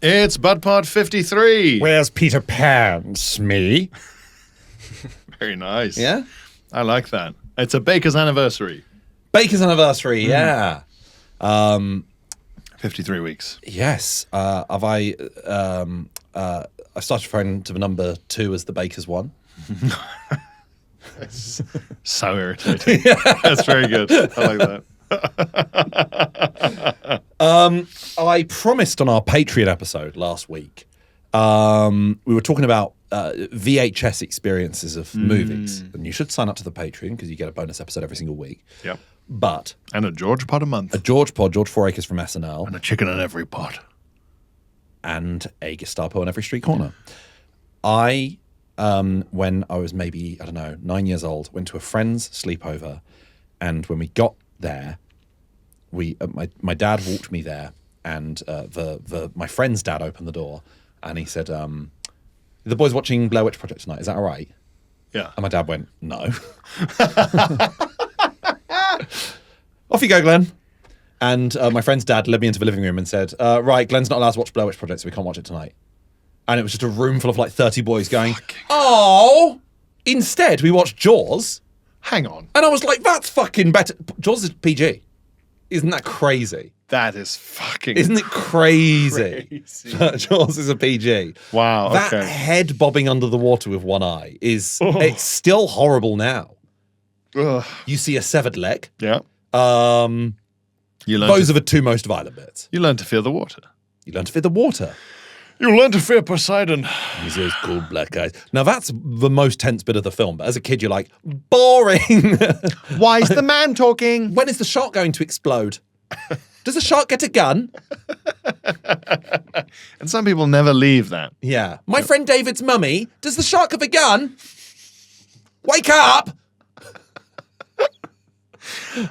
It's BudPod 53. Where's Peter Pan, Smee? Very nice. Yeah? I like that. It's a baker's anniversary. Baker's anniversary, yeah. 53 weeks. Yes. I started referring to the number 2 as the baker's one. So irritating. That's very good. I like that. I promised on our Patreon episode last week, we were talking about VHS experiences of movies. And you should sign up to the Patreon because you get a bonus episode every single week. Yep. But And a George pod a month. a George Pod, George Fouracres from SNL, And a chicken in every pod. and a Gestapo on every street corner. I, when I was maybe, 9 years old, went to a friend's sleepover, and when we got there, my dad walked me there, and my friend's dad opened the door, and he said, "The boys watching Blair Witch Project tonight. Is that all right?" Yeah. And my dad went, "No." Off you go, Glenn. And my friend's dad led me into the living room and said, "Right, Glenn's not allowed to watch Blair Witch Project, so we can't watch it tonight." And it was just a room full of like 30 boys going, "Oh!" Instead, we watched Jaws. Hang on. And I was like, that's fucking better. Jaws is PG. Isn't that crazy? That is fucking Isn't it crazy? crazy. Jaws is a PG. Wow, That okay. head bobbing under the water with one eye it's still horrible now. Ugh. You see a severed leg. Yeah. Those are the two most violent bits. You learn to fear the water. You learn to fear the water. You learn to fear Poseidon. He's those cool black guys. Now that's the most tense bit of the film. But as a kid, you're like, boring. Why is the man talking? When is the shark going to explode? Does the shark get a gun? And some people never leave that. Yeah. My friend David's mummy, does the shark have a gun? Wake up!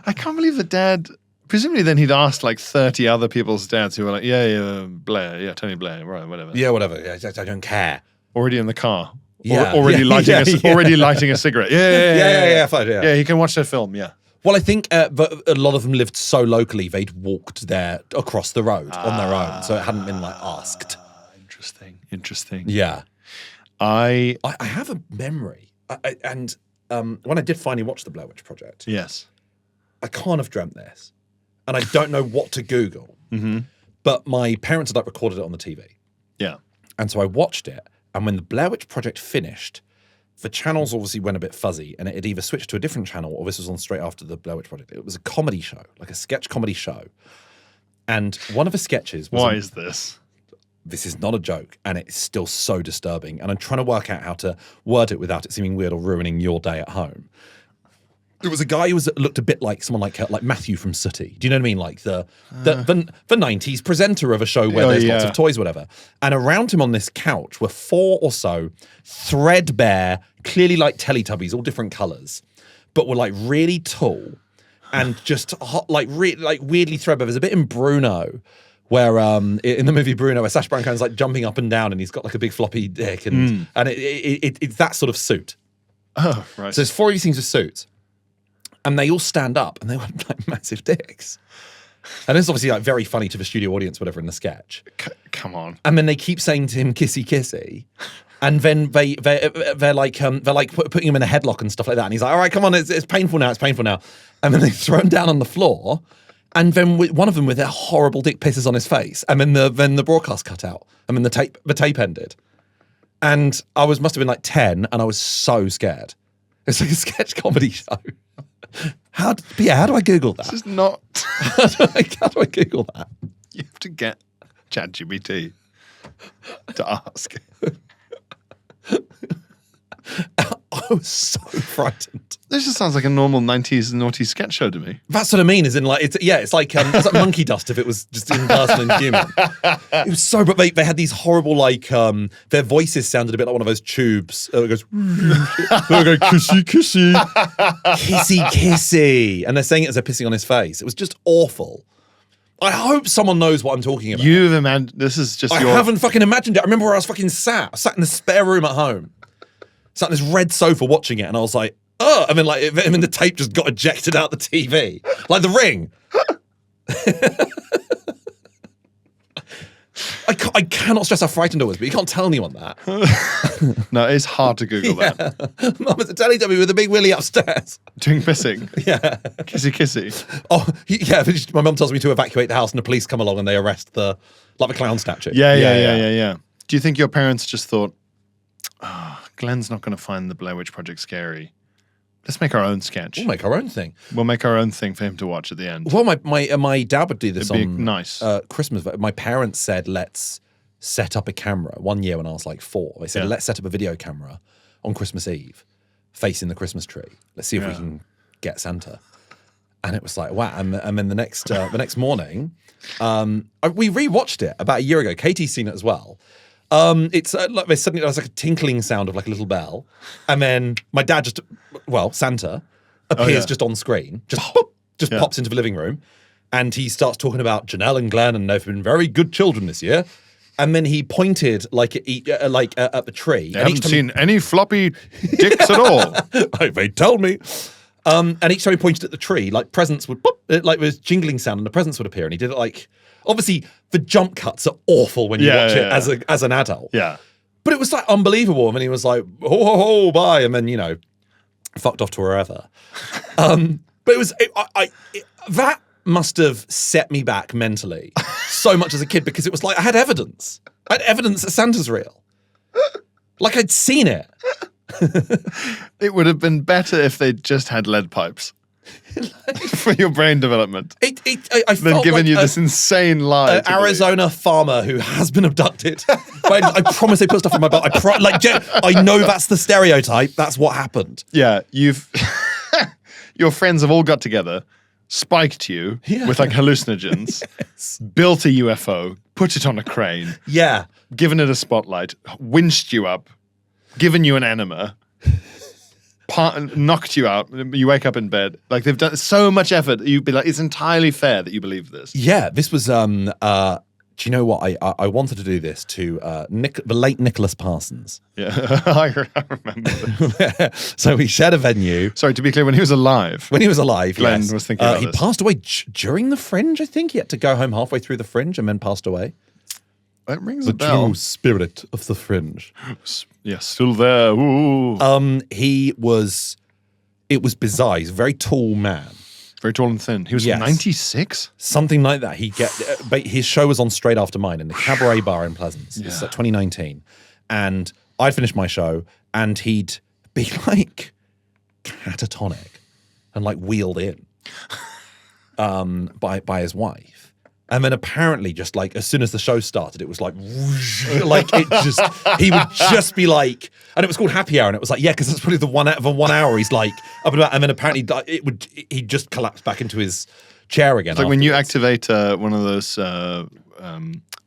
I can't believe the dad. Presumably, then he'd asked like 30 other people's dads who were like, yeah, Blair, yeah, Tony Blair, right, whatever. Yeah, whatever. Yeah, I don't care. Already in the car. Yeah. Already lighting already lighting a cigarette. Yeah, fine, Yeah, he can watch that film, yeah. Well, I think but a lot of them lived so locally, they'd walked there across the road on their own. So it hadn't been like asked. Interesting. Yeah. I have a memory. And when I did finally watch the Blair Witch Project, yes. I can't have dreamt this. And I don't know what to Google. Mm-hmm. But my parents had like recorded it on the TV. Yeah. And so I watched it. And when the Blair Witch Project finished, the channels obviously went a bit fuzzy, and it had either switched to a different channel or this was on straight after the Blair Witch Project. It was a comedy show, like a sketch comedy show. And one of the sketches was... Why is this? This is not a joke, and it's still so disturbing. And I'm trying to work out how to word it without it seeming weird or ruining your day at home. There was a guy who looked a bit like someone like Matthew from Sooty. Do you know what I mean? Like the 90s presenter of a show where there's lots of toys, whatever. And around him on this couch were 4 or so threadbare, clearly like Teletubbies, all different colours, but were like really tall and just hot, like weirdly threadbare. There's a bit in Bruno where in the movie Bruno, where Sacha Baron Cohen's like jumping up and down and he's got like a big floppy dick and it's that sort of suit. Oh, right. So there's 4 of these things with suits. And they all stand up, and they were like massive dicks. And it's obviously like very funny to the studio audience, whatever, in the sketch. Come on. And then they keep saying to him, "Kissy, kissy," and then they're like putting him in a headlock and stuff like that. And he's like, "All right, come on, it's painful now, it's painful now." And then they throw him down on the floor, and then one of them with their horrible dick pisses on his face, and then the broadcast cut out, and then the tape ended. And I must have been like 10, and I was so scared. It's like a sketch comedy show. How do I Google that? This is not... How do I Google that? You have to get ChatGPT to ask. I was so frightened. This just sounds like a normal 90s naughty sketch show to me. That's what I mean, is in like, it's like monkey dust if it was just in person and human. It was so, but they had these horrible, like, their voices sounded a bit like one of those tubes. It goes, they go, kissy, kissy. Kissy, kissy. And they're saying it as they're pissing on his face. It was just awful. I hope someone knows what I'm talking about. You've imagined, this is just I haven't fucking imagined it. I remember where I was fucking sat. I sat in the spare room at home. Sat on this red sofa watching it, and I was like, oh, and then the tape just got ejected out the TV. Like The Ring. I cannot stress how frightened I was, but you can't tell anyone that. No, it's hard to Google that. Mum was a Teletubby with a big Willy upstairs. Doing pissing. Yeah. Kissy kissy. Oh, yeah. My mum tells me to evacuate the house, and the police come along and they arrest the clown statue. Yeah. Do you think your parents just thought, Glenn's not going to find the Blair Witch Project scary. Let's make our own sketch. We'll make our own thing. We'll make our own thing for him to watch at the end. Well, my dad would do this on nice. Christmas. My parents said, let's set up a camera. One year when I was like 4, they said, let's set up a video camera on Christmas Eve facing the Christmas tree. Let's see if we can get Santa. And it was like, wow. And then the next morning, we rewatched it about a year ago. Katie's seen it as well. It's like suddenly there was like a tinkling sound of like a little bell, and then my dad Santa appears just on screen, just pops into the living room, and he starts talking about Janelle and Glenn, and they've been very good children this year. And then he pointed at the tree. I haven't seen any floppy dicks at all. They tell me. And each time he pointed at the tree, like presents would pop, like this jingling sound, and the presents would appear. And he did it like. Obviously, the jump cuts are awful when you watch it as an adult. Yeah. But it was like unbelievable. And he was like, ho, ho, ho, bye. And then, fucked off to wherever. But it was, that must have set me back mentally so much as a kid, because it was like I had evidence. I had evidence that Santa's real. Like I'd seen it. It would have been better if they just had lead pipes. For your brain development. I They've given you this insane lie. An Arizona farmer who has been abducted. But I promise they put stuff in my belt. I know that's the stereotype. That's what happened. Yeah, your friends have all got together, spiked you with like hallucinogens, built a UFO, put it on a crane, given it a spotlight, winched you up, given you an enema. Knocked you out. You wake up in bed. Like they've done so much effort. You'd be like, it's entirely fair that you believe this. Yeah, this was. Do you know what? I wanted to do this to the late Nicholas Parsons. Yeah, I remember. So we shared a venue. Sorry, to be clear, when he was alive. When he was alive, Glenn was thinking about he passed away during the Fringe. I think he had to go home halfway through the Fringe and then passed away. It rings a bell. The true spirit of the Fringe. Yeah, still there. Ooh. It was bizarre. He's a very tall man. Very tall and thin. He was 96? Something like that. His show was on straight after mine in the Cabaret Bar in Pleasance. This is like 2019. And I'd finished my show, and he'd be like catatonic and like wheeled in by his wife. And then apparently, just like as soon as the show started, it was like, like he would just be like, and it was called Happy Hour, and it was like, yeah, because that's probably the 1 hour he's like up and about, and then apparently he'd just collapse back into his chair again. It's like when you activate one of those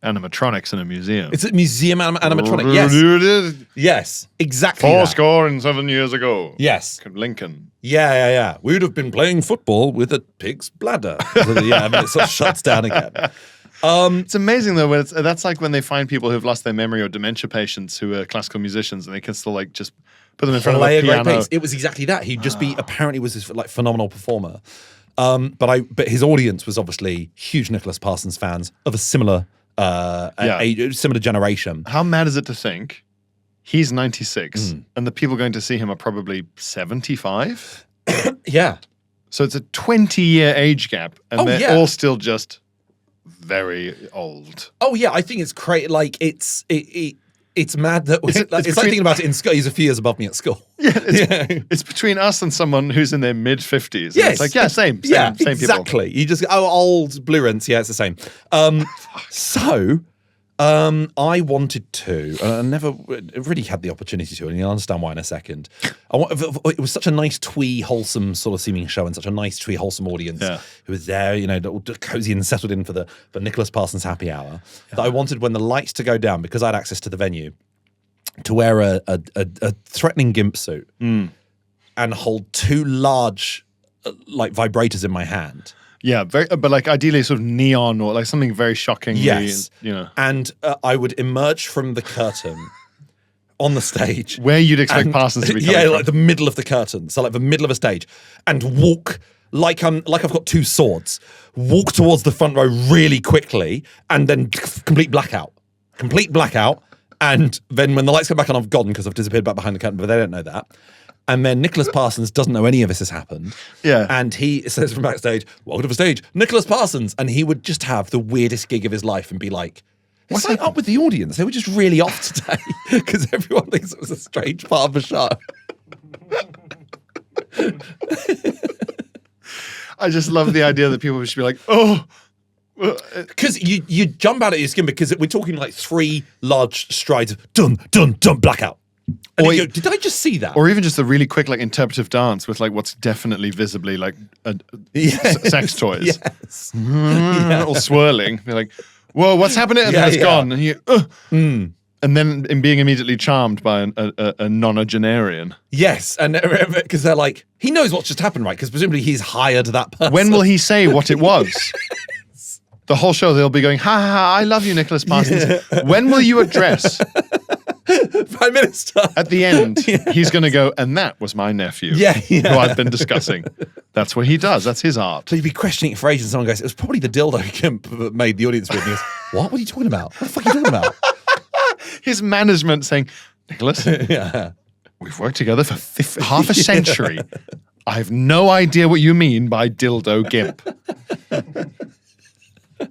animatronics in a museum. It's a museum animatronic. Yes, yes, exactly. 4 years ago. Yes, Lincoln. Yeah. We would have been playing football with a pig's bladder. Yeah, and then it sort of shuts down again. It's amazing though. When that's like when they find people who've lost their memory, or dementia patients who are classical musicians, and they can still like just put them in front of a piano. It was exactly that. He'd just be apparently was this like phenomenal performer. But his audience was obviously huge Nicholas Parsons fans of a similar similar generation. How mad is it to think he's 96 and the people going to see him are probably 75? Yeah. So it's a 20-year age gap, and they're all still just very old. Oh yeah, I think it's crazy. Like it's mad that it's like thinking about it in school. He's a few years above me at school. Yeah, it's between us and someone who's in their mid-50s. Yes, it's like same exactly. People. You just old blue rinse. Yeah, it's the same. I wanted to, and I never really had the opportunity to, and you'll understand why in a second. It was such a nice, twee, wholesome sort of seeming show, and such a nice, twee, wholesome audience who was there, cozy and settled in for the Nicholas Parsons happy hour. That I wanted, when the lights to go down, because I had access to the venue, to wear a threatening gimp suit and hold 2 large like vibrators in my hand. Yeah, but like ideally sort of neon or like something very shocking. Yes. And I would emerge from the curtain on the stage. Where you'd expect Parsons to be coming from. Like the middle of the curtain. So like the middle of a stage. And walk like I've got two swords, walk towards the front row really quickly, and then complete blackout. And then when the lights come back on, I've gone because I've disappeared back behind the curtain, but they don't know that. And then Nicholas Parsons doesn't know any of this has happened. Yeah. And he says from backstage, welcome to the stage, Nicholas Parsons. And he would just have the weirdest gig of his life and be like, what's up with the audience? They were just really off today because everyone thinks it was a strange part of the show. I just love the idea that people would just be like, oh. Because you jump out of your skin because we're talking like 3 large strides of dun, dun, dun, blackout. And you go, did I just see that? Or even just a really quick like interpretive dance with like what's definitely visibly like sex toys. Yes. All swirling. They're like, whoa, what's happening? And then it's gone. And you, and then in being immediately charmed by a nonagenarian. Yes, and because they're like, he knows what's just happened, right? Because presumably he's hired that person. When will he say what it was? The whole show they'll be going, ha ha ha, I love you, Nicholas Parsons. When will you address? Prime Minister. At the end, he's going to go, and that was my nephew, who I've been discussing. That's what he does. That's his art. So you'd be questioning it for ages, and someone goes, it was probably the dildo gimp that made the audience with me. What? What are you talking about? What the fuck are you talking about? His management saying, Nicholas, we've worked together for half a century. I have no idea what you mean by dildo gimp.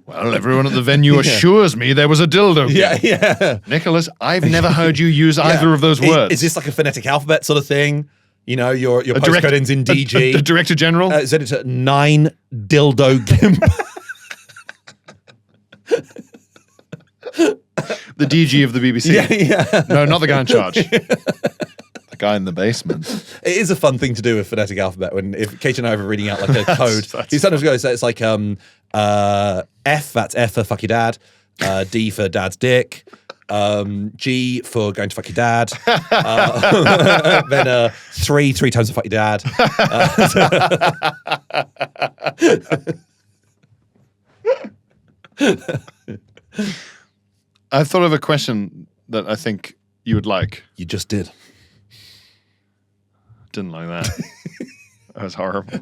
Well, everyone at the venue assures me there was a dildo gimp. Yeah. Nicholas, I've never heard you use either of those words. Is this like a phonetic alphabet sort of thing? You know, your postcode ends in DG. The Director General? Is it a 9 dildo gimp? The DG of the BBC. Yeah. No, not the guy in charge. The guy in the basement. It is a fun thing to do with phonetic alphabet when if Kate and I are reading out like a code. You sometimes go, so it's like F, that's F for fuck your dad. D for dad's dick. G for going to fuck your dad. Then 3 times for fuck your dad. I've thought of a question that I think you would like. You just did. Didn't like that. That was horrible.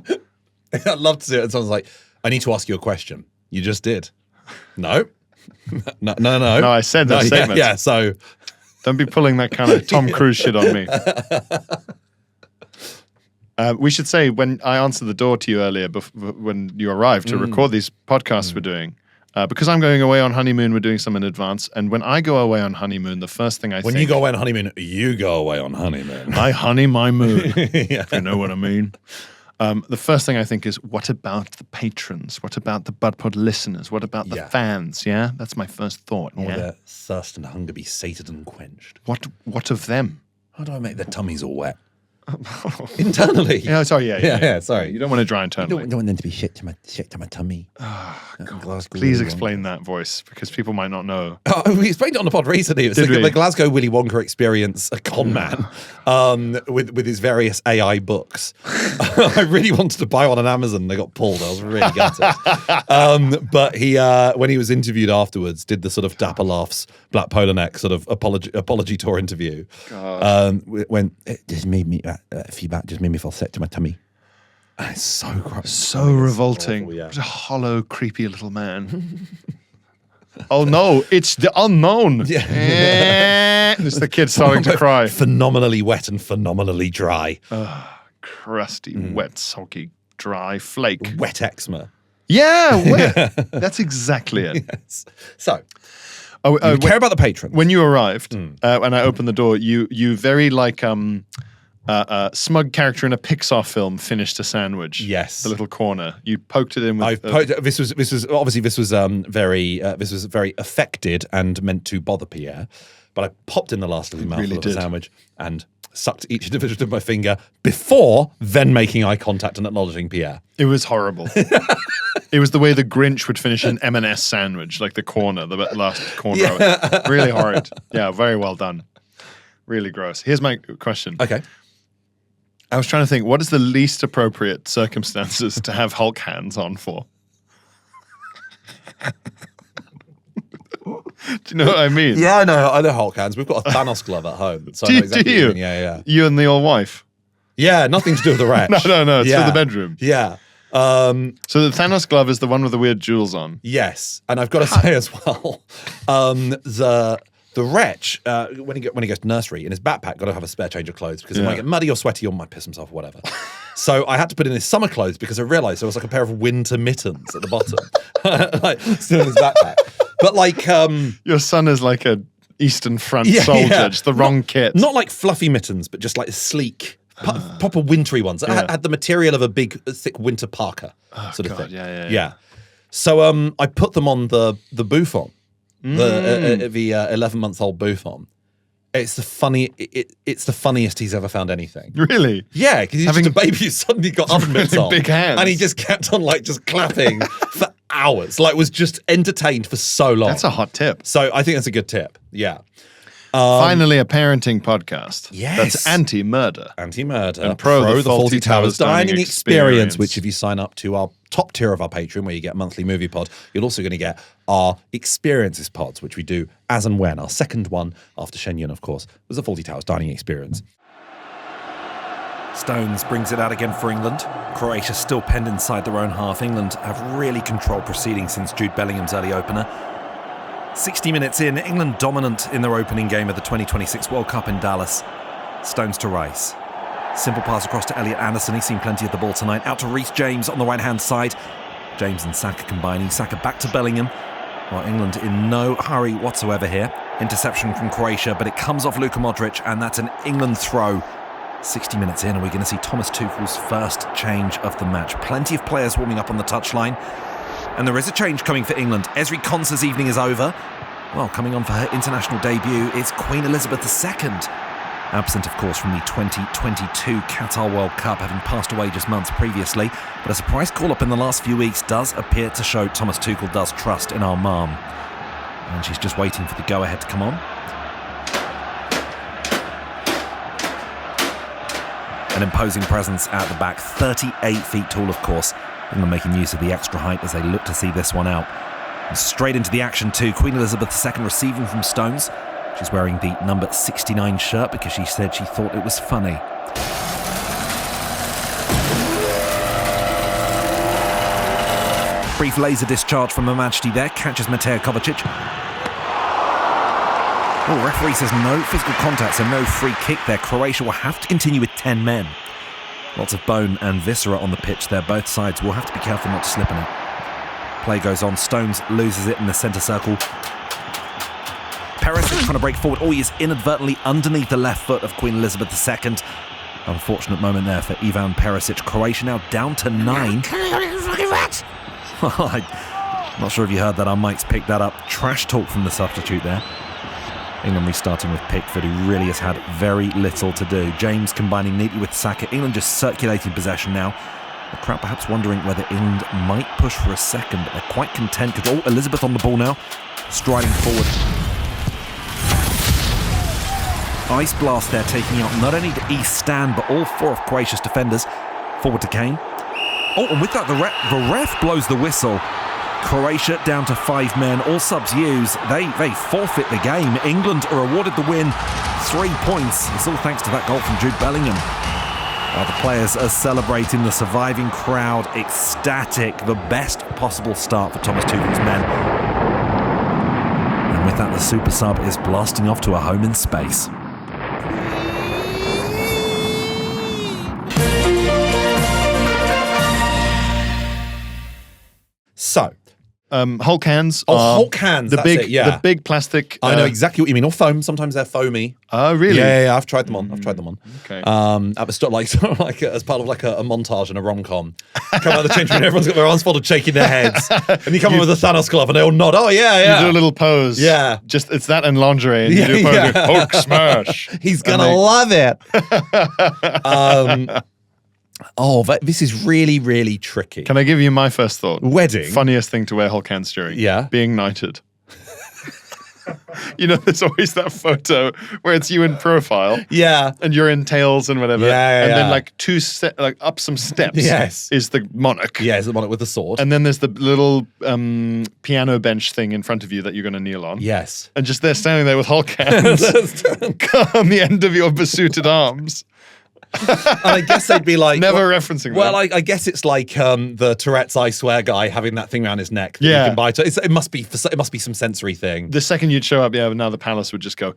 I'd love to see it. And someone's like, I need to ask you a question. You just did. No. No. No, I said that statement. Yeah, so. Don't be pulling that kind of Tom Cruise shit on me. We should say, when I answered the door to you earlier, when you arrived to record these podcasts we're doing, because I'm going away on honeymoon, we're doing some in advance. And when I go away on honeymoon, the first thing I think... When you go away on honeymoon, you go away on honeymoon. I honey my moon, if you know what I mean. The first thing I think is, what about the patrons? What about the BudPod listeners? What about the fans? Yeah, that's my first thought. Or their thirst and hunger be sated and quenched. What of them? How do I make their tummies all wet? Internally. Yeah, sorry, yeah, sorry. You don't want to dry internally. I don't want them to be shit to my tummy. Oh, God. Please explain that voice, because people might not know. We explained it on the pod recently. It's the Glasgow Willy Wonka experience, a con man, with his various AI books. I really wanted to buy one on Amazon. They got pulled. I was really gutted. But he, when he was interviewed afterwards, did the sort of Dapper Laughs, Black Polar Neck sort of apology tour interview. When it just made me... feedback just made me feel sick to my tummy. And it's so gross. So revolting. Awful, What a hollow, creepy little man. Oh no, it's the unknown. Yeah. It's the kid starting to cry. Phenomenally wet and phenomenally dry. Crusty, wet, soggy, dry flake. Wet eczema. Yeah, wet. That's exactly it. Yes. So, you care about the patrons. When you arrived, and I opened the door, you very like smug character in a Pixar film finished a sandwich. Yes, the little corner. You poked it in with. This was very affected and meant to bother Pierre, but I popped in the last little mouthful of the sandwich and sucked each individual of my finger before then making eye contact and acknowledging Pierre. It was horrible. It was the way the Grinch would finish an M&S sandwich, like the corner, the last corner of it. Really horrid. Yeah, very well done. Really gross. Here's my question. Okay. I was trying to think, what is the least appropriate circumstances to have Hulk hands on for? Do you know what I mean? Yeah, I know Hulk hands. We've got a Thanos glove at home. So I know exactly do you? Yeah. You and the old wife? Yeah, nothing to do with the wretch. No. It's for the bedroom. Yeah. So the Thanos glove is the one with the weird jewels on. Yes, and I've got to say as well, the wretch when he goes to nursery in his backpack, got to have a spare change of clothes because it might get muddy or sweaty or might piss himself or whatever. So I had to put in his summer clothes because I realised there was like a pair of winter mittens at the bottom, like still in his backpack. But like, your son is like a Eastern Front soldier, just the wrong kit. Not like fluffy mittens, but just like sleek. Proper wintry ones. It had the material of a big, thick winter parka sort of thing. Yeah. So I put them on the Buffon, the 11-month-old Buffon. It's the funniest he's ever found anything. Really? Yeah, because he's just a baby who suddenly got oven mitts on. Big hands. And he just kept on like just clapping for hours. Like was just entertained for so long. That's a hot tip. So I think that's a good tip. Yeah. Finally, a parenting podcast. Yes. That's anti-murder. Anti-murder. And pro the Faulty Towers dining experience. Which if you sign up to our top tier of our Patreon, where you get monthly movie pod, you're also going to get our experiences pods, which we do as and when. Our second one, after Shenyang, of course, was the Faulty Towers dining experience. Stones brings it out again for England. Croatia still penned inside their own half. England have really controlled proceedings since Jude Bellingham's early opener. 60 minutes in, England dominant in their opening game of the 2026 World Cup in Dallas. Stones to Rice. Simple pass across to Elliot Anderson. He's seen plenty of the ball tonight. Out to Reece James on the right-hand side. James and Saka combining. Saka back to Bellingham. Well, England in no hurry whatsoever here. Interception from Croatia, but it comes off Luka Modric, and that's an England throw. 60 minutes in, and we're going to see Thomas Tuchel's first change of the match. Plenty of players warming up on the touchline. And there is a change coming for England. Esri Konsa's evening is over. Well, coming on for her international debut is Queen Elizabeth II. Absent, of course, from the 2022 Qatar World Cup, having passed away just months previously. But a surprise call-up in the last few weeks does appear to show Thomas Tuchel does trust in our mum. And she's just waiting for the go-ahead to come on. An imposing presence at the back, 38 feet tall, of course. England making use of the extra height as they look to see this one out. And straight into the action too. Queen Elizabeth II receiving from Stones. She's wearing the number 69 shirt because she said she thought it was funny. Brief laser discharge from Her Majesty there. Catches Mateo Kovacic. Oh, referee says no physical contact, so no free kick there. Croatia will have to continue with 10 men. Lots of bone and viscera on the pitch there. Both sides will have to be careful not to slip in it. Play goes on. Stones loses it in the centre circle. Perisic trying to break forward. Oh, he is inadvertently underneath the left foot of Queen Elizabeth II. Unfortunate moment there for Ivan Perisic. Croatia now down to 9. I'm not sure if you heard that. Our mics picked that up. Trash talk from the substitute there. England restarting with Pickford, who really has had very little to do. James combining neatly with Saka. England just circulating possession now. The crowd perhaps wondering whether England might push for a second, but they're quite content because, oh, Elizabeth on the ball now, striding forward. Ice blast there, taking out not only the East stand, but all 4 of Croatia's defenders. Forward to Kane. Oh, and with that, the ref blows the whistle. Croatia down to 5 men, all subs used. They forfeit the game. England are awarded the win, 3 points. It's all thanks to that goal from Jude Bellingham. While the players are celebrating, the surviving crowd ecstatic. The best possible start for Thomas Tuchel's men. And with that, the super sub is blasting off to a home in space. So, Hulk hands. Hulk hands. The big plastic. I know exactly what you mean. Or foam. Sometimes they're foamy. Oh, really? Yeah. I've tried them on. Okay. At the start, like as part of like a montage in a rom-com. Come out of the change room, and everyone's got their arms folded, shaking their heads, and you come in with a Thanos glove, and they all nod. Oh yeah. You do a little pose. Yeah. Just it's that and lingerie. And you do a pose. Hulk smash. He's gonna love it. This is really, really tricky. Can I give you my first thought? Wedding. Funniest thing to wear Hulk hands during. Yeah. Being knighted. You know, there's always that photo where it's you in profile. Yeah. And you're in tails and whatever. Yeah. And then up some steps. Yes. Is the monarch. Yeah, it's the monarch with the sword. And then there's the little piano bench thing in front of you that you're going to kneel on. Yes. And just they're standing there with Hulk hands on the end of your besuited arms. And I guess they'd be like... Never referencing Well, them. I guess it's like the Tourette's I swear guy having that thing around his neck that Yeah. you can buy. It must be some sensory thing. The second you'd show up, now the palace would just go,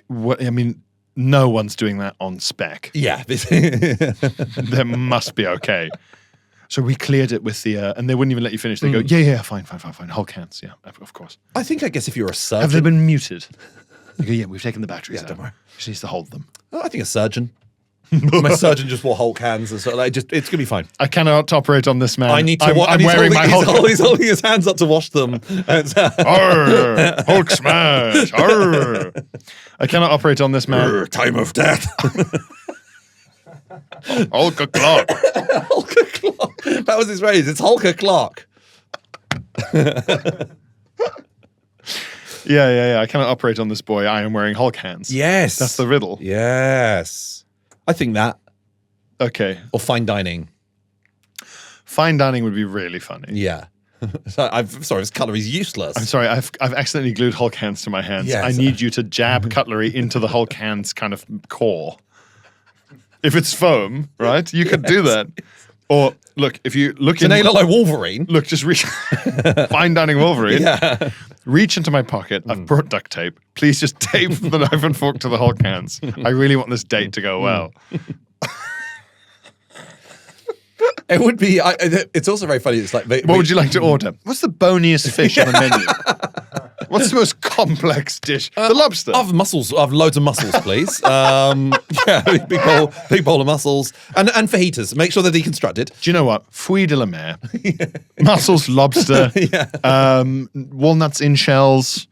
what? I mean, no one's doing that on spec. Yeah. That must be okay. So we cleared it with the, and they wouldn't even let you finish. They go, yeah, fine. Hulk hands. Yeah, of course. I guess if you're a surgeon... Have they been muted? You go, yeah, we've taken the batteries out. don't worry. Just needs to hold them. Oh, I think a surgeon. My surgeon just wore Hulk hands and so it's gonna be fine. I cannot operate on this man. I need to. I'm wearing my Hulk. He's holding his hands up to wash them. Arr, Hulk smash. Arr. I cannot operate on this man. Time of death. Hulk o'clock. Hulk o'clock. That was his phrase. It's Hulk o'clock. Yeah. I cannot operate on this boy. I am wearing Hulk hands. Yes, That's the riddle. Yes, I think that. Okay. Or fine dining. Fine dining would be really funny. Yeah. I'm sorry, his cutlery's useless. I'm sorry, I've accidentally glued Hulk hands to my hands. Yes. I need you to jab cutlery into the Hulk hands kind of core. If it's foam, right? You could do that. Or look, if you look Does it look like Wolverine? Look, just reach. Fine dining Wolverine. Yeah. Reach into my pocket. I've brought duct tape. Please just tape the knife and fork to the Hulk hands. I really want this date to go well. It would be. It's also very funny. It's like, What would you like to order? What's the boniest fish on the menu? What's the most complex dish? The lobster. I have mussels. I have loads of mussels, please. Yeah, big bowl of mussels and fajitas. Make sure they're deconstructed. Do you know what? Fruits de la mer. Mussels, lobster, walnuts in shells,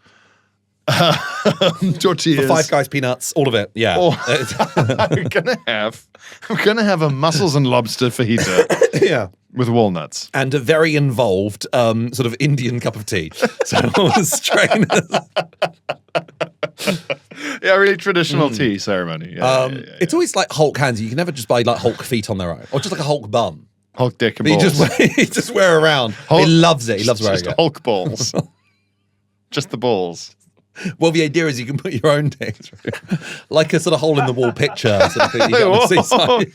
tortillas. The Five Guys peanuts, all of it. Yeah. I'm gonna have a mussels and lobster fajita. Yeah. With walnuts. And a very involved sort of Indian cup of tea. So strainers. Yeah, really traditional tea ceremony. Yeah, It's always like Hulk hands. You can never just buy like Hulk feet on their own. Or just like a Hulk bum. Hulk dick and But balls. you just wear around. Hulk- He loves it. He loves wearing Just it. Hulk balls. Just the balls. Well, the idea is you can put your own dick through. Like a sort of hole in the wall picture sort of thing you get on the seaside.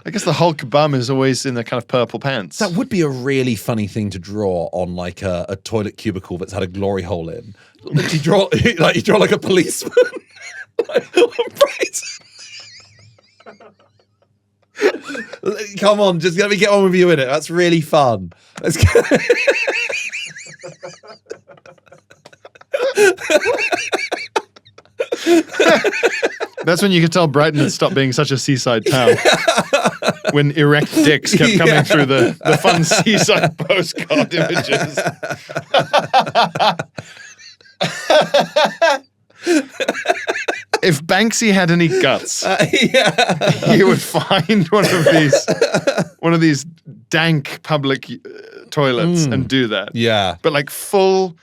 I guess the Hulk bum is always in the kind of purple pants. That would be a really funny thing to draw on like a toilet cubicle that's had a glory hole in. You draw like a policeman. Come on, just let me get on with you in it. That's really fun. Let's go. That's when you could tell Brighton had stopped being such a seaside town. When erect dicks kept coming through the fun seaside postcard images. If Banksy had any guts, he would find one of these dank public toilets and do that. Yeah. But like full,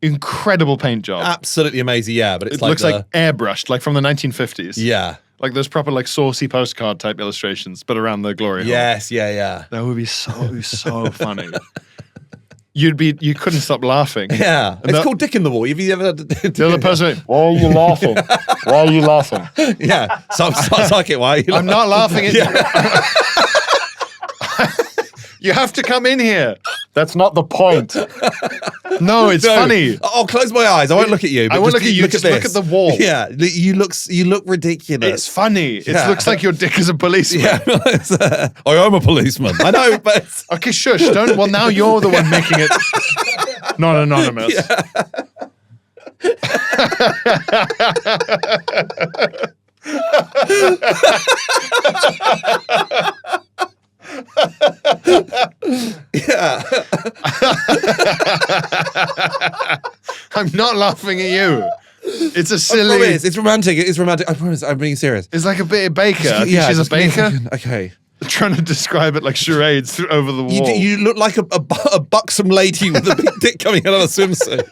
incredible paint job. Absolutely amazing, yeah. But It looks like airbrushed, like from the 1950s. Yeah. Like those proper like saucy postcard type illustrations, but around the glory hole. Yes, yeah. That would be so funny. You couldn't stop laughing. Yeah. And It's the- called Dick in the Wall. Have you ever The other person, why are you laughing? Why are you laughing? Yeah. So like it, why are you I'm not laughing at you. You have to come in here. That's not the point. No, it's funny. I'll close my eyes. I won't look at you. I won't look at you. Just look at the wall. Yeah. You look ridiculous. It's funny. Yeah. It looks like your dick is a policeman. Yeah. I am a policeman. I know, but Okay, shush. Don't. Well, now you're the one making it not anonymous. yeah. I'm not laughing at you. It's a silly. It's romantic. It's romantic. I promise. I'm being serious. It's like a bit of baker. I think she's a just give me baker. second. Okay. Trying to describe it like charades over the wall. You look like a buxom lady with a big dick coming out of a swimsuit.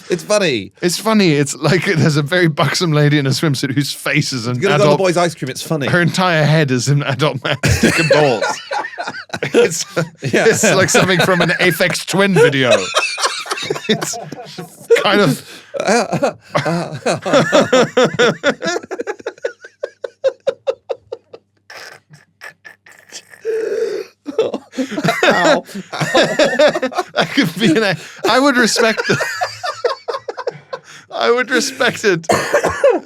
It's funny. It's funny. It's like there's a very buxom lady in a swimsuit whose face is an You're gonna go to adult. boys' ice cream. It's funny. Her entire head is an adult man's dick and balls. It's like something from an Aphex Twin video. It's kind of Ow. That could be I would respect it. I would respect it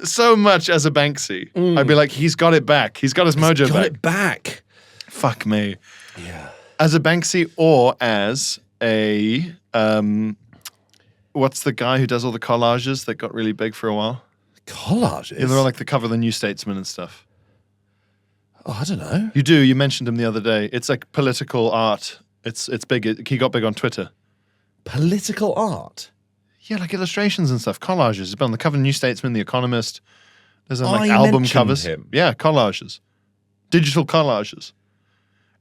so much as a Banksy. I'd be like, he's got it back. He's got his mojo Got it back. Fuck me. Yeah. As a Banksy or as a what's the guy who does all the collages that got really big for a while? Collages? Yeah, they're on like the cover of the New Statesman and stuff. Oh, I don't know. You do. You mentioned him the other day. It's like political art. It's big. He got big on Twitter. Political art? Yeah, like illustrations and stuff. Collages. He's been on the cover of New Statesman, The Economist. There's like album covers. Him. Yeah, collages. Digital collages.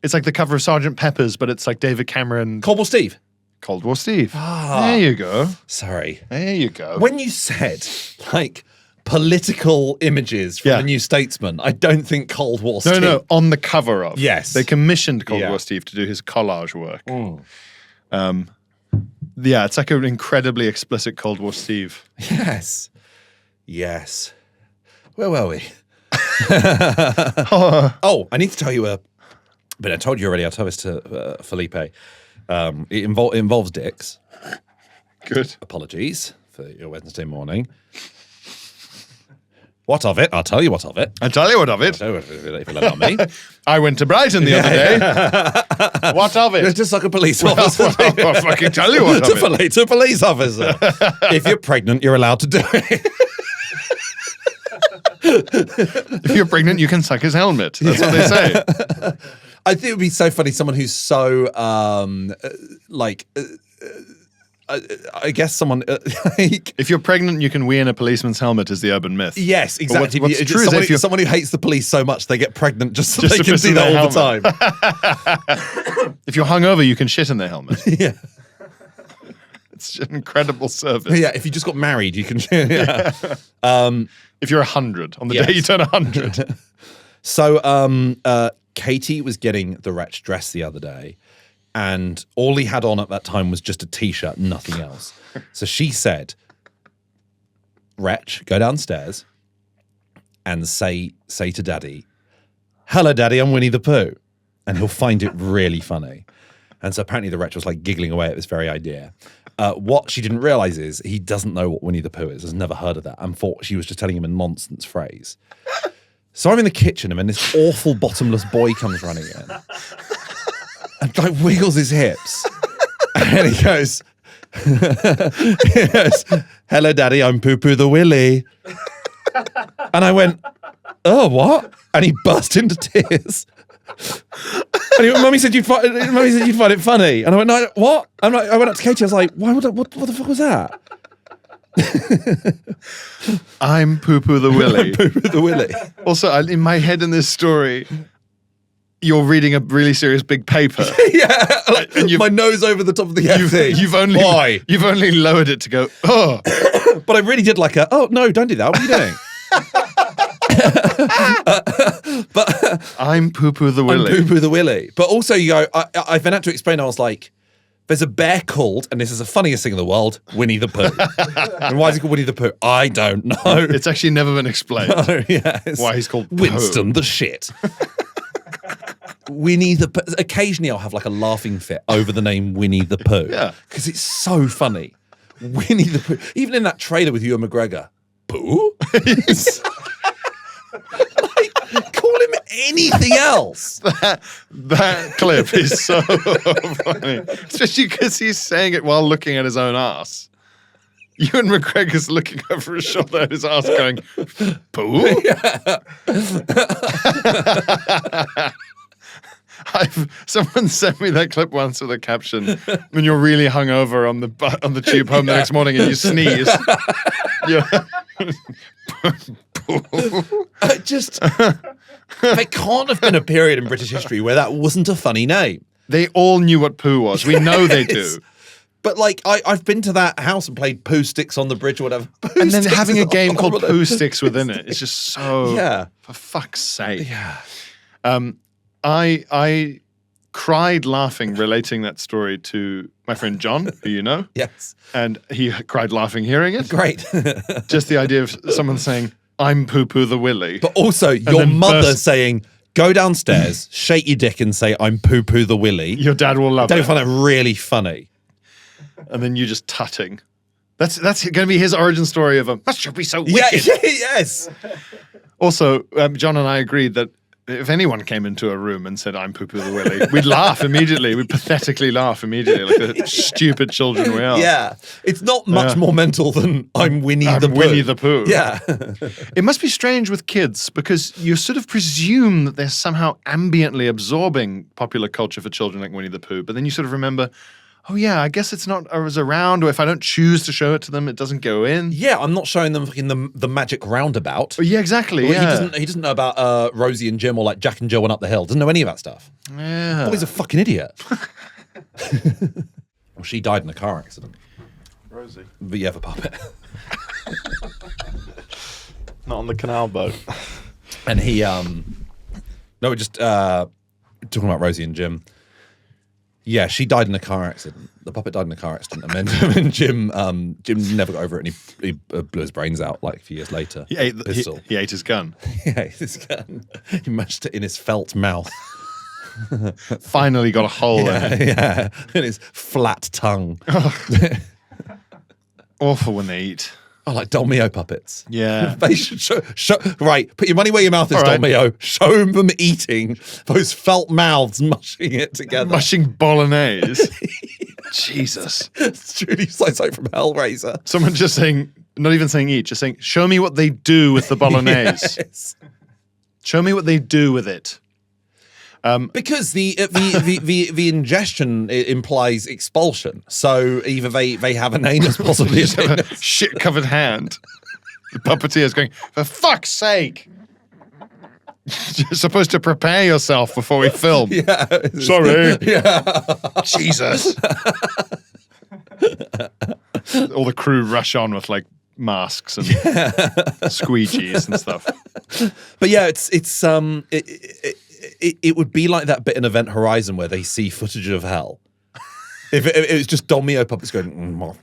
It's like the cover of Sgt. Pepper's, but it's like David Cameron. Cold War Steve. Cold War Steve. Ah. There you go. Sorry. There you go. When you said, like, political images from the New Statesman, I don't think Cold War Steve. No, on the cover of. Yes. They commissioned Cold War Steve to do his collage work. Yeah, it's like an incredibly explicit Cold War Steve. Yes. Yes. Where were we? Oh, I need to tell you but I told you already, I'll tell this to Felipe. It involves dicks. Good. Apologies for your Wednesday morning. What of it? I'll tell you what of it. I'll tell you what of it. If you'll allow me. I went to Brighton the other day. What of it? It's just like a police officer. I'll fucking tell you what of it. To a police officer. If you're pregnant, you're allowed to do it. If you're pregnant, you can suck his helmet. That's what they say. I think it would be so funny. Someone who's so I guess someone like, if you're pregnant, you can wee in a policeman's helmet is the urban myth. Yes, exactly. What's true is if someone who hates the police so much they get pregnant just so they to can see piss in that their all the time. If you're hungover, you can shit in their helmet. Yeah. It's an incredible service. Yeah, if you just got married, you can. Yeah. If you're 100 on the day you turn 100. So, Katie was getting the Wretch dressed the other day, and all he had on at that time was just a t-shirt, nothing else. So she said, "Wretch, go downstairs and say to Daddy, 'Hello, Daddy, I'm Winnie the Pooh,' and he'll find it really funny." And so apparently the Wretch was like giggling away at this very idea. What she didn't realize is he doesn't know what Winnie the Pooh is, has never heard of that, and thought she was just telling him a nonsense phrase. So I'm in the kitchen, and this awful bottomless boy comes running in and like wiggles his hips. And he goes, "Hello, Daddy, I'm Poo Poo the Willy." And I went, "Oh, what?" And he burst into tears. And he went, Mummy said you'd find it funny. And I went, "No, what?" I went up to Katie, I was like, "Why would what the fuck was that?" I'm Poo Poo the Willy. Poo Poo the Willy. Also, in my head in this story, you're reading a really serious big paper. Yeah, like, and my nose over the top of the FT. You've only lowered it to go, oh. But I really did like oh, no, don't do that. What are you doing? But I'm Poo Poo the Willy. I'm Poo Poo the Willy. But also, you go, I then had to explain, I was like, there's a bear called, and this is the funniest thing in the world, Winnie the Pooh. And why is he called Winnie the Pooh? I don't know. It's actually never been explained. No, yes. Why he's called Winston the shit. Winnie the Pooh. Occasionally I'll have like a laughing fit over the name Winnie the Pooh. Yeah. Because it's so funny. Winnie the Pooh. Even in that trailer with Ewan McGregor. Pooh? Call him anything else. That clip is so funny. Especially because he's saying it while looking at his own ass. Ewan McGregor's looking over his shoulder at his ass going, Pooh? Yeah. Someone sent me that clip once with a caption, when you're really hungover on the tube home the next morning and you sneeze. There can't have been a period in British history where that wasn't a funny name. They all knew what Pooh was. We know they do. But like, I've been to that house and played Pooh Sticks on the bridge or whatever. And then having a game called Pooh Sticks within it is just so, yeah. for fuck's sake. Yeah. I cried laughing relating that story to my friend John, who you know. Yes. And he cried laughing hearing it. Great. Just the idea of someone saying, I'm Poo-Poo the Willy. But also your mother saying, go downstairs, shake your dick and say, I'm Poo-Poo the Willy. Your dad will love it. I find that really funny. And then you just tutting. That's going to be his origin story of that should be so wicked. Yeah, yes. Also, John and I agreed that if anyone came into a room and said, I'm Poo-Poo the Willy, we'd laugh immediately. We'd pathetically laugh immediately, like the stupid children we are. Yeah. It's not much more mental than I'm Winnie the Pooh. Winnie the Pooh. Yeah. It must be strange with kids because you sort of presume that they're somehow ambiently absorbing popular culture for children like Winnie the Pooh, but then you sort of remember, oh yeah, I guess it's not as around, or if I don't choose to show it to them, it doesn't go in. Yeah, I'm not showing them fucking the magic roundabout. Oh, yeah, exactly. Yeah. He doesn't know about Rosie and Jim or like Jack and Jill went up the hill. Doesn't know any of that stuff. Yeah. Oh, he's a fucking idiot. Well, she died in a car accident. Rosie. But yeah, the puppet. Not on the canal boat. And he, no, we're just talking about Rosie and Jim. Yeah, she died in a car accident. The puppet died in a car accident, and then Jim never got over it, and he blew his brains out like a few years later. He ate his gun. He ate his gun. He mashed it in his felt mouth. Finally got a hole in it. Yeah, in his flat tongue. Awful when they eat. Oh, like Dolmio puppets. Yeah. They should show, right, put your money where your mouth is, All right. Dolmio. Show them eating those felt mouths, mushing it together. Mushing bolognese. Jesus. It's truly like something from Hellraiser. Someone just saying, not even saying eat, just saying, show me what they do with the bolognese. Yes. Show me what they do with it. Because the ingestion implies expulsion, so either they have an anus, possibly a penis. Shit-covered hand. The puppeteer's going, for fuck's sake! You're supposed to prepare yourself before we film. Yeah. Sorry. Yeah. Jesus. All the crew rush on with like masks and squeegees and stuff. But yeah, it would be like that bit in Event Horizon where they see footage of hell. If it was just Dolmio puppets going, God.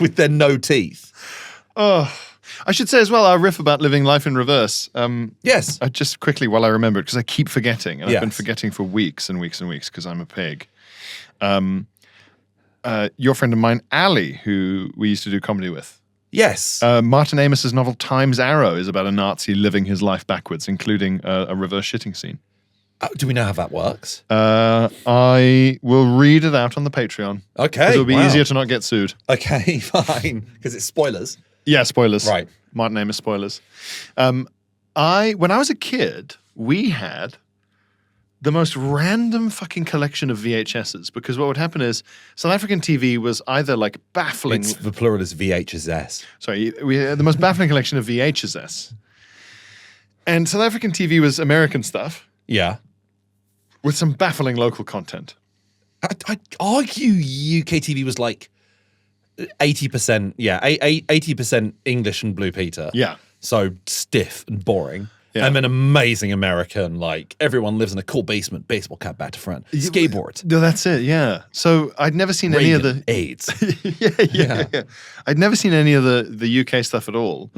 With their no teeth. Oh, I should say as well, our riff about living life in reverse. Yes. Just quickly while I remember it, because I keep forgetting, and Yes. I've been forgetting for weeks and weeks and weeks because I'm a pig. Your friend of mine, Ali, who we used to do comedy with. Yes. Martin Amos's novel Time's Arrow is about a Nazi living his life backwards, including a reverse shitting scene. Do we know how that works? I will read it out on the Patreon. Okay. It'll be easier to not get sued. Okay, fine. Because it's spoilers. Yeah, spoilers. Right. Martin Amos spoilers. When I was a kid, we had the most random fucking collection of VHSs, because what would happen is South African TV was either like baffling. It's the plural is VHS. Sorry, we had the most baffling collection of VHS. And South African TV was American stuff Yeah. with some baffling local content. I'd argue UK TV was like 80%, 80% English and Blue Peter. Yeah. So stiff and boring. Yeah. And then amazing American, like everyone lives in a cool basement, baseball cap, bat to front, skateboard. No, that's it, yeah. So I'd never seen any of the... AIDS. yeah. I'd never seen any of the UK stuff at all.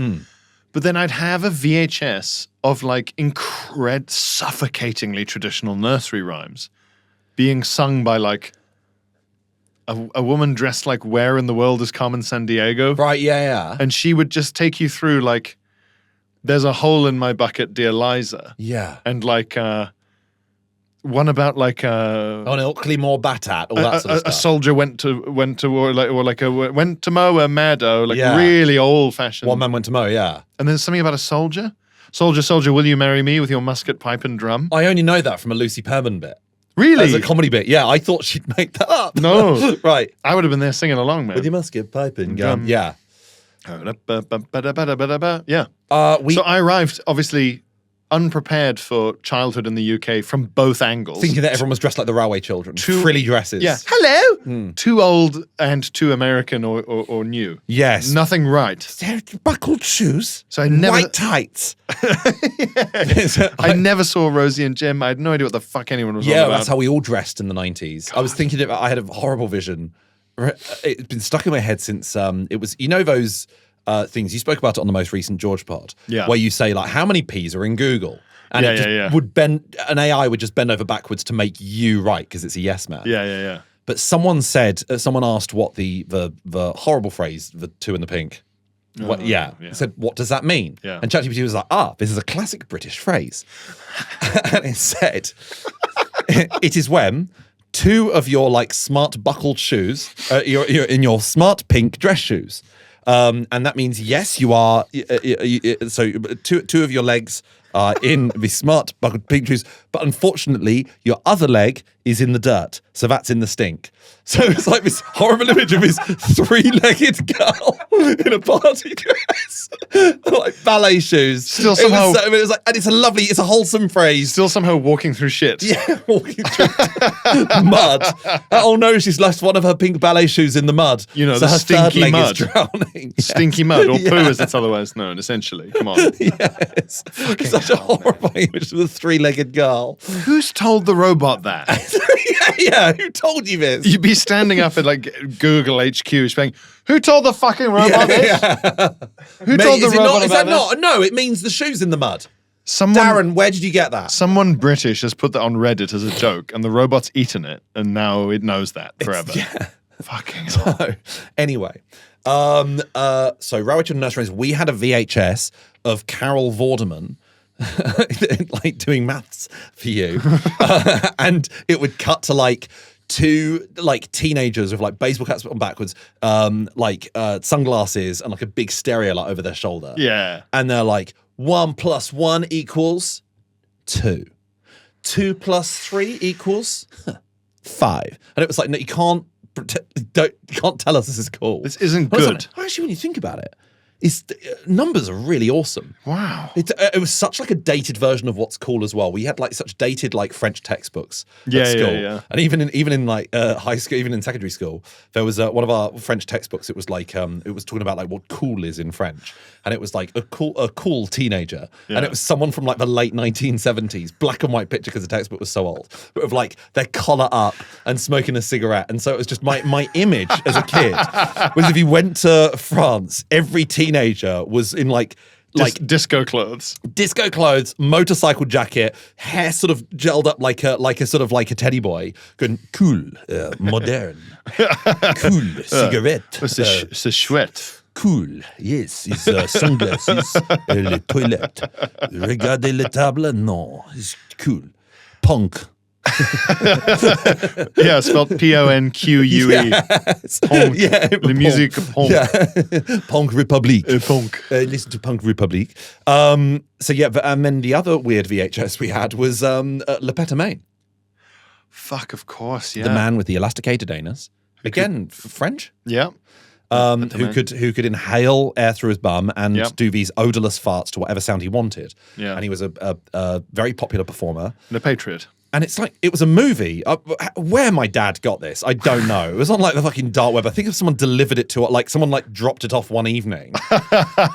But then I'd have a VHS of like suffocatingly traditional nursery rhymes being sung by like a woman dressed like Where in the World is Carmen Sandiego? Right, yeah. And she would just take you through like, there's a hole in my bucket, dear Liza. Yeah. And like one about like On Ilkley Moor Batat, all that sort of stuff. a soldier went to went to mow a meadow, like really old fashioned. One man went to mow, yeah. And there's something about a soldier. Soldier, will you marry me with your musket, pipe, and drum? I only know that from a Lucy Perman bit. Really? As a comedy bit. Yeah, I thought she'd make that up. No. Right. I would have been there singing along, man. With your musket, pipe, and gum. Yeah. Yeah. So So I arrived, obviously, unprepared for childhood in the UK from both angles. Thinking that everyone was dressed like the railway children. Frilly dresses. Yeah. Hello! Too old and too American or new. Yes. Nothing right. They're buckled shoes. So I never... White tights. I never saw Rosie and Jim. I had no idea what the fuck anyone was on about. Yeah, that's how we all dressed in the 90s. God. I was thinking about, I had a horrible vision. It's been stuck in my head since it was, you know those things, you spoke about it on the most recent George pod, where you say like, how many P's are in Google? And it just would bend, an AI would just bend over backwards to make you right, because it's a yes man. Yeah. But someone said, someone asked what the horrible phrase, the two in the pink, said, what does that mean? Yeah. And ChatGPT was like, this is a classic British phrase. And it said, it is when two of your like smart buckled shoes, you're in your smart pink dress shoes. And that means, yes, you are, so two of your legs are in the smart buckled pink shoes, but unfortunately, your other leg is in the dirt. So that's in the stink. So it's like this horrible image of this three-legged girl in a party dress, like ballet shoes. Still somehow, it was like, and it's a wholesome phrase. Still somehow walking through shit. Yeah, walking through mud. Oh no, she's left one of her pink ballet shoes in the mud. You know, so the her stinky third leg mud. is drowning. Stinky mud, or poo as it's otherwise known, essentially. Come on. Yes. It's such a horrifying image of a three-legged girl. Who's told the robot that? Yeah, who told you this? You'd be standing up at like Google HQ saying, who told the fucking robot this? Who told the robot is about that not? No, it means the shoes in the mud. Someone, Darren, where did you get that? Someone British has put that on Reddit as a joke, and the robot's eaten it, and now it knows that forever. Fucking hell. So, anyway, so Railway Children Nurseries, we had a VHS of Carol Vorderman like doing maths for you, and it would cut to like two like teenagers with like baseball caps on backwards, sunglasses and like a big stereo like over their shoulder. Yeah, and they're like 1 + 1 = 2. 2 + 3 = 5. And it was like, no, you can't tell us this is cool. This isn't good. Like, actually, when you think about it, numbers are really awesome. Wow. It was such like a dated version of what's cool as well. We had like such dated like French textbooks at school. Yeah. And even in like high school, even in secondary school, there was one of our French textbooks. It was like it was talking about like what cool is in French, and it was like a cool teenager, and it was someone from like the late 1970s, black and white picture because the textbook was so old, but with like their collar up and smoking a cigarette. And so it was just my image as a kid was if you went to France, every teenager was in like disco clothes, motorcycle jacket, hair sort of gelled up like a teddy boy, going cool, modern, cool, cigarette, c'est chouette. Cool, yes, it's sunglasses, le toilette. Regardez la table, non, it's cool. Punk. Yeah, spelled Ponque. Yes. Ponque. Yeah, the music Ponque. Yeah. Ponque Republique. Ponque. Listen to Ponque Republique. And then the other weird VHS we had was Le Pétomane. Fuck, of course, yeah. The man with the elasticated anus. Again, French. Yeah. Who could inhale air through his bum and do these odorless farts to whatever sound he wanted. Yeah. And he was a very popular performer. The Patriot. And it's like, it was a movie. Where my dad got this, I don't know. It was on like the fucking dark web. I think if someone delivered it to it, like someone like dropped it off one evening.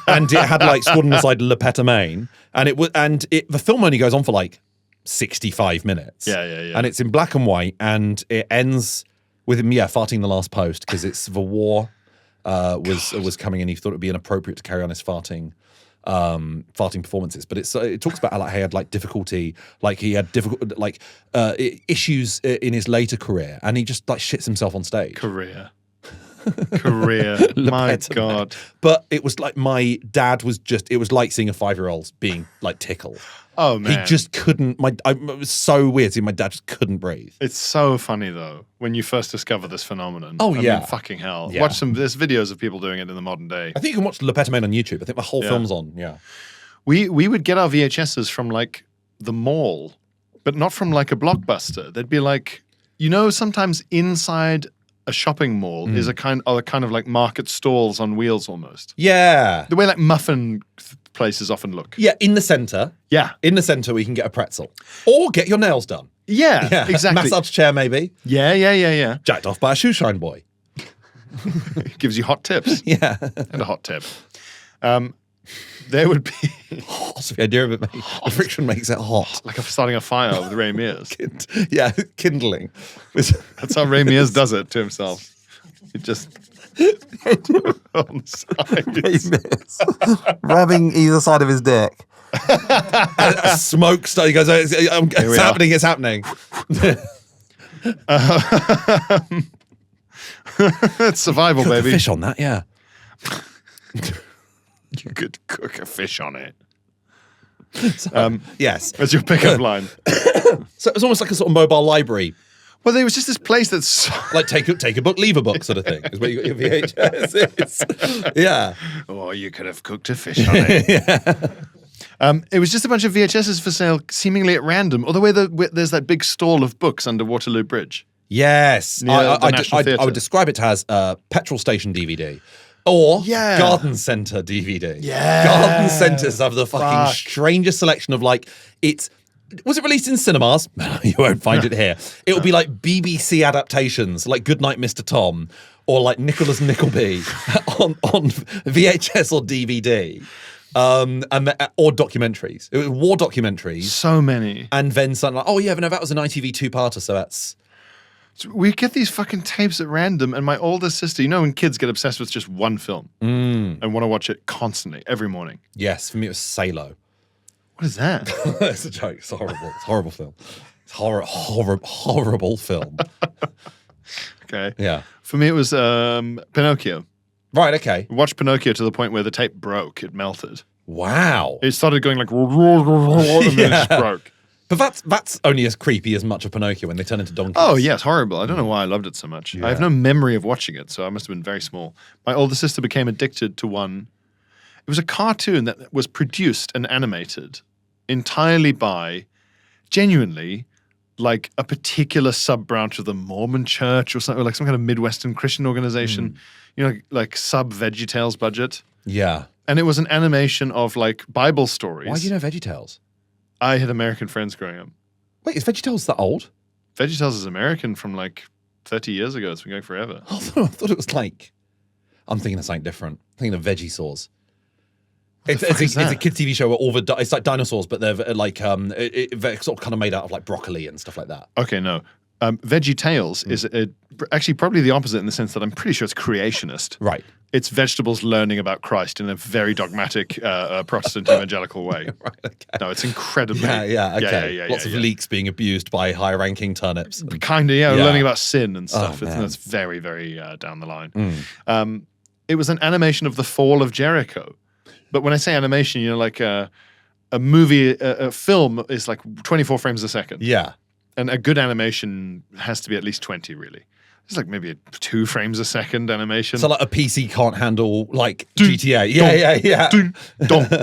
And it had like squad inside Le Pétomane. And the film only goes on for like 65 minutes. Yeah. And it's in black and white, and it ends with him, farting the last post, because it's the war was coming, and he thought it would be inappropriate to carry on his farting performances. But it talks about how like he had like difficulty, like he had issues in his later career, and he just like shits himself on stage. Career. My God. But it was like my dad was it was like seeing a 5-year-old being like tickled. Oh man. He just couldn't, it was so weird seeing my dad just couldn't breathe. It's so funny though, when you first discover this phenomenon. Oh, I yeah. mean, fucking hell. Yeah. There's videos of people doing it in the modern day. I think you can watch Le Pétomane on YouTube. I think the whole film's on, We would get our VHSs from like the mall, but not from like a Blockbuster. They'd be like, sometimes inside a shopping mall is are kind of like market stalls on wheels almost. Yeah. The way like muffin places often look. Yeah, in the centre. Yeah. In the centre, we can get a pretzel. Or get your nails done. Yeah, exactly. Massage chair, maybe. Yeah. Jacked off by a shoe shine boy. Gives you hot tips. Yeah. And a hot tip. There would be... Hot. The idea of it, the friction makes it hot. Like starting a fire with Ray Mears. Yeah, kindling. That's how Ray Mears does it to himself. He just... on the sides. Rubbing either side of his dick. Smoke stuff. He goes, it's happening. It's survival, Cook baby. a fish on that, yeah. You could cook a fish on it. Yes. That's your pickup line. So it was almost like a sort of mobile library. Well, there was just this place that's... Like take a book, leave a book sort of thing. Is where you got your VHS. Yeah. Or you could have cooked a fish on it. It was just a bunch of VHSs for sale, seemingly at random. Or the way there's that big stall of books under Waterloo Bridge. Yes. I would describe it as petrol station DVD. Or garden centre DVD. Yeah. Garden centres have the fucking strangest selection of was it released in cinemas? You won't find it here. It will be like BBC adaptations, like Goodnight Mr. Tom, or like Nicholas Nickleby on VHS or DVD. Or documentaries. It was war documentaries. So many. And then something like, oh yeah, no, that was an ITV two-parter, so that's... So we get these fucking tapes at random, and my older sister, when kids get obsessed with just one film and want to watch it constantly, every morning. Yes, for me it was Salo. What is that? It's a joke. It's horrible. It's a horrible film. It's horrible film. Okay. Yeah. For me, it was Pinocchio. Right, okay. I watched Pinocchio to the point where the tape broke. It melted. Wow. It started going like, and then it just broke. But that's only as creepy as much of Pinocchio when they turn into donkeys. Oh, yeah, it's horrible. I don't know why I loved it so much. Yeah. I have no memory of watching it, so I must have been very small. My older sister became addicted to one. It was a cartoon that was produced and animated entirely by, genuinely, like a particular sub-branch of the Mormon Church or something, like some kind of Midwestern Christian organization, like sub-VeggieTales budget. Yeah. And it was an animation of like Bible stories. Why do you know VeggieTales? I had American friends growing up. Wait, is VeggieTales that old? VeggieTales is American from like 30 years ago. It's been going forever. I thought it was like... I'm thinking of something different. I'm thinking of Veggie Saws. It's a kid TV show where it's like dinosaurs, but they're like they're sort of kind of made out of like broccoli and stuff like that. Okay, no. VeggieTales is actually probably the opposite in the sense that I'm pretty sure it's creationist. Right. It's vegetables learning about Christ in a very dogmatic Protestant evangelical way. Right, okay. No, it's incredibly... Okay. Lots of leeks being abused by high-ranking turnips. Kind of, learning about sin and stuff. It's very, very down the line. It was an animation of the fall of Jericho. But when I say animation, like a movie, a film is like 24 frames a second. Yeah. And a good animation has to be at least 20, really. It's like maybe 2 frames a second animation. So like a PC can't handle like GTA. Yeah.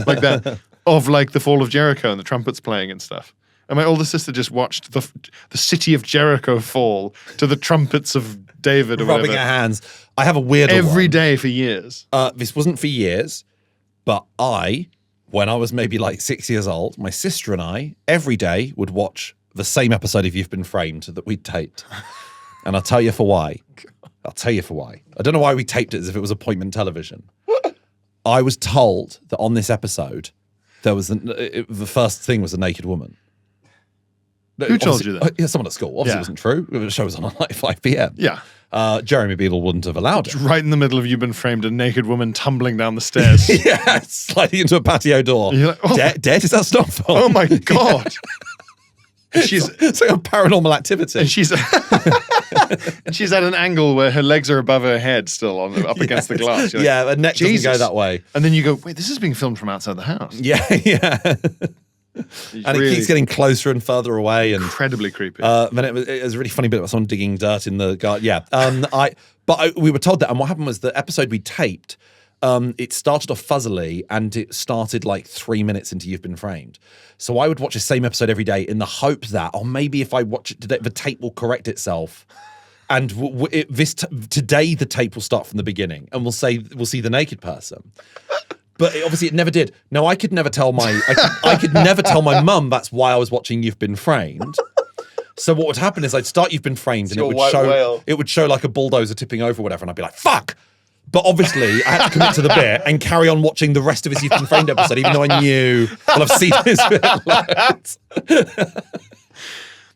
Like that. Of like the fall of Jericho and the trumpets playing and stuff. And my older sister just watched the city of Jericho fall to the trumpets of David or rubbing whatever. her hands. I have a weird every day for years. This wasn't for years, but when I was maybe like 6 years old, my sister and I every day would watch the same episode of You've Been Framed that we'd taped. And I'll tell you for why. I don't know why we taped it as if it was appointment television. I was told that on this episode, there was the first thing was a naked woman. Who told you that? Yeah, someone at school. Obviously, it wasn't true. The show was on at like 5 p.m. Yeah. Jeremy Beadle wouldn't have allowed it. Right in the middle of You've Been Framed, a naked woman tumbling down the stairs. Yeah, sliding into a patio door. You're like, oh. Dead? Is that stuff? Oh my God. It's like a paranormal activity. And she's at an angle where her legs are above her head still up against the glass. You're like, her neck doesn't go that way. And then you go, wait, this is being filmed from outside the house. Yeah. And it keeps getting closer and further away. And incredibly creepy. Then it was a really funny bit about someone digging dirt in the garden. Yeah. We were told that, and what happened was the episode we taped, it started off fuzzily, and it started like 3 minutes into You've Been Framed. So I would watch the same episode every day in the hope that, maybe if I watch it today, the tape will correct itself. And today the tape will start from the beginning, and we'll see the naked person. But obviously it never did. Now I could never tell I could never tell my mum that's why I was watching You've Been Framed. So what would happen is I'd start You've Been Framed and it would show like a bulldozer tipping over or whatever, and I'd be like, fuck! But obviously I had to commit to the bit and carry on watching the rest of his You've Been Framed episode, even though I knew, well, I've seen this bit loads.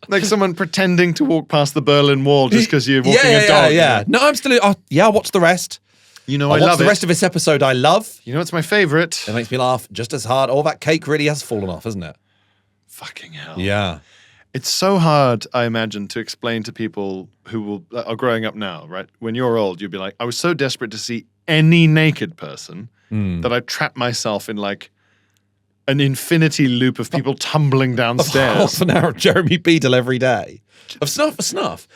Like someone pretending to walk past the Berlin Wall just because you're walking a dog. Yeah. No, I'm still, I'll watch the rest. You know, I love the it. rest of this episode. I love. You know, it's my favorite. It makes me laugh just as hard. All that cake really has fallen off, hasn't it? Fucking hell. Yeah. It's so hard, I imagine, to explain to people who are growing up now, right? When you're old, you'll be like, I was so desperate to see any naked person that I trapped myself in like an infinity loop of people tumbling downstairs. Half an hour of Jeremy Beadle every day. Of snuff.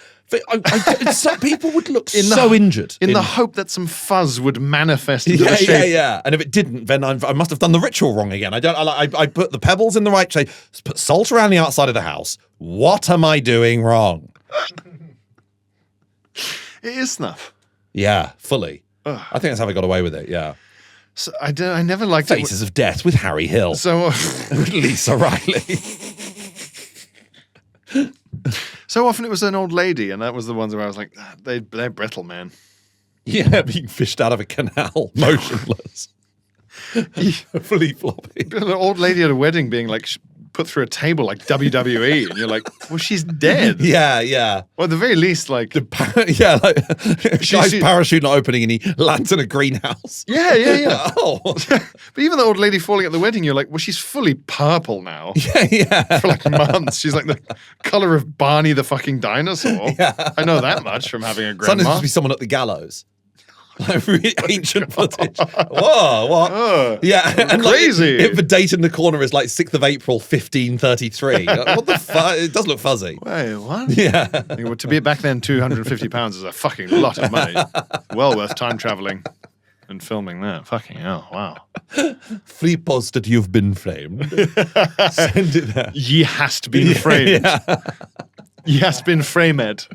Some people would look so injured. In the hope that some fuzz would manifest into the shape. Yeah. And if it didn't, then I must have done the ritual wrong again. I put the pebbles in the right shape, put salt around the outside of the house. What am I doing wrong? It is snuff. Yeah, fully. Ugh. I think that's how I got away with it, yeah. So I never liked Faces of Death with Harry Hill. So with Lisa Riley. So often it was an old lady, and that was the ones where I was like, they're brittle, man. Yeah, being fished out of a canal, motionless. Fully floppy. An old lady at a wedding being like put through a table like WWE, and you're like, well, she's dead. Yeah. Or at the very least, like... Guy's parachute not opening and he lands in a greenhouse. Yeah. Oh. But even the old lady falling at the wedding, you're like, well, she's fully purple now. Yeah. For like months. She's like the color of Barney the fucking dinosaur. Yeah. I know that much from having a grandma. Sometimes there's to be someone at the gallows. Like really ancient footage. Whoa, what? Yeah, and crazy. Like, the date in the corner is like 6th of April, 1533. What the fuck? It does look fuzzy. Wait, what? Yeah. Well, to be back then, £250 is a fucking lot of money. Well worth time traveling and filming that. Fucking hell, wow. Free post that You've Been Framed. Send it there. Ye hast been framed. Yeah. Ye hast been framed.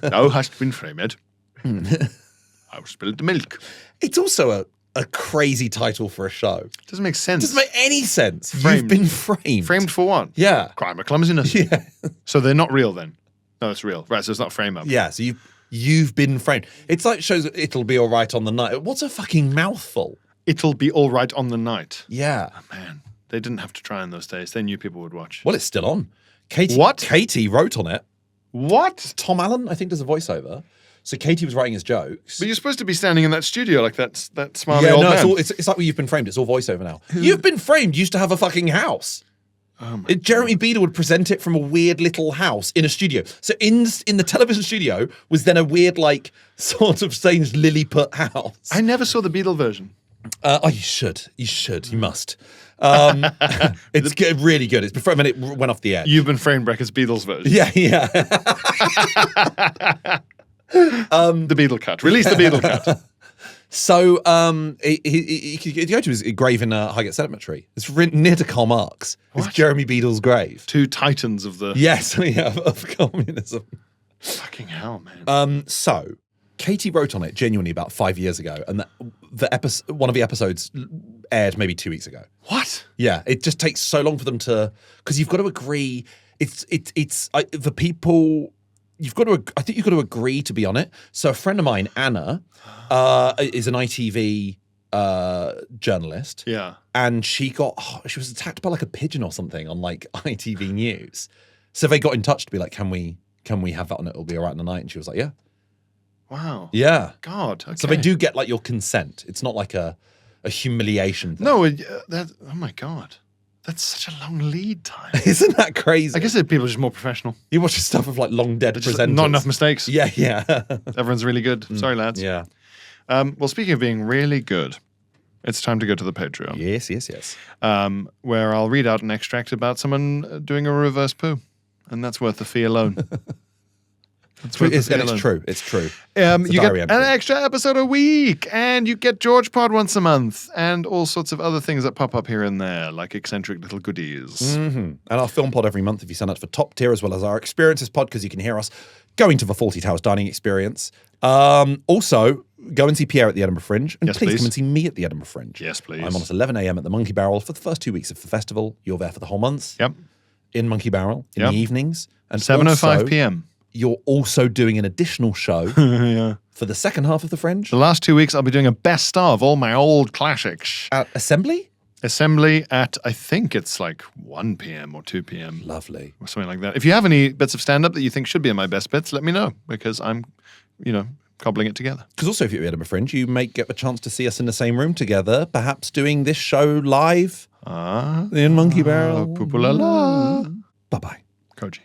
Thou hast been framed. I've spilled the milk. It's also a crazy title for a show. Doesn't make sense. Doesn't make any sense. Framed. You've been framed. Framed for what? Yeah. Crime or clumsiness. Yeah. So they're not real then? No, it's real. Right, so it's not frame up. Yeah, so you've been framed. It's like shows It'll Be All Right on the Night. What's a fucking mouthful? It'll be all right on the night. Yeah. Oh, man. They didn't have to try in those days. They knew people would watch. Well, it's still on. Katie, What? Katie wrote on it. What? Tom Allen, I think, does a voiceover. So Katie was writing his jokes. But you're supposed to be standing in that studio like that smarmy old man. It's like You've Been Framed. It's all voiceover now. You've Been Framed used to have a fucking house. Oh my Jeremy Beadle would present it from a weird little house in a studio. So in the television studio was then a weird, like, sort of strange Lilliput house. I never saw the Beatle version. You should. You must. It's really good. It's before it went off the air. You've Been Framed Breakers Beatles version. Yeah. The Beatle cut. Release the Beatle cut. So he could go to his grave in Highgate Cemetery. It's near to Karl Marx. It's Jeremy Beadle's grave. Two titans of the... Yes, of communism. Fucking hell, man. So Katie wrote on it genuinely about 5 years ago, and one of the episodes aired maybe 2 weeks ago. What? Yeah, it just takes so long for them to, because you've got to agree. The people. I think you've got to agree to be on it. So a friend of mine, Anna, is an ITV journalist. Yeah. And she was attacked by like a pigeon or something on like ITV News. So they got in touch to be like, can we have that on it? It'll be all right in the night. And she was like, yeah. Wow. Yeah. God. Okay. So they do get like your consent. It's not like a humiliation thing. No, oh my God. That's such a long lead time. Isn't that crazy? I guess people are just more professional. You watch stuff of like long dead presenters. Not enough mistakes. Yeah. Everyone's really good. Sorry, lads. Yeah. Well, speaking of being really good, it's time to go to the Patreon. Yes. Where I'll read out an extract about someone doing a reverse poo. And that's worth the fee alone. It's worth the and feeling. it's true. It's true. You get diary an entry. extra episode a week, and you get George Pod once a month, and all sorts of other things that pop up here and there, like eccentric little goodies. And our film pod every month if you sign up for top tier, as well as our experiences pod, because you can hear us going to the 40 Towers dining experience. Also, go and see Pierre at the Edinburgh Fringe, and Yes, please please. come and see me at the Edinburgh Fringe. Yes, please. I'm on at 11 a.m. at the Monkey Barrel for the first 2 weeks of the festival. You're there for the whole month. Yep. In Monkey Barrel in Yep. the evenings. And 7:05 also, p.m. You're also doing an additional show Yeah. for the second half of the Fringe The last 2 weeks, I'll be doing a best of all my old classics. at Assembly. Assembly at, I think it's like 1 p.m. or 2 p.m. Lovely. or something like that. If you have any bits of stand-up that you think should be in my best bits, let me know, because I'm, cobbling it together. Because also, if you're at Edinburgh Fringe, you may get the chance to see us in the same room together, perhaps doing this show live in Monkey Barrel. Poo-poo-la-la. Bye-bye. Koji.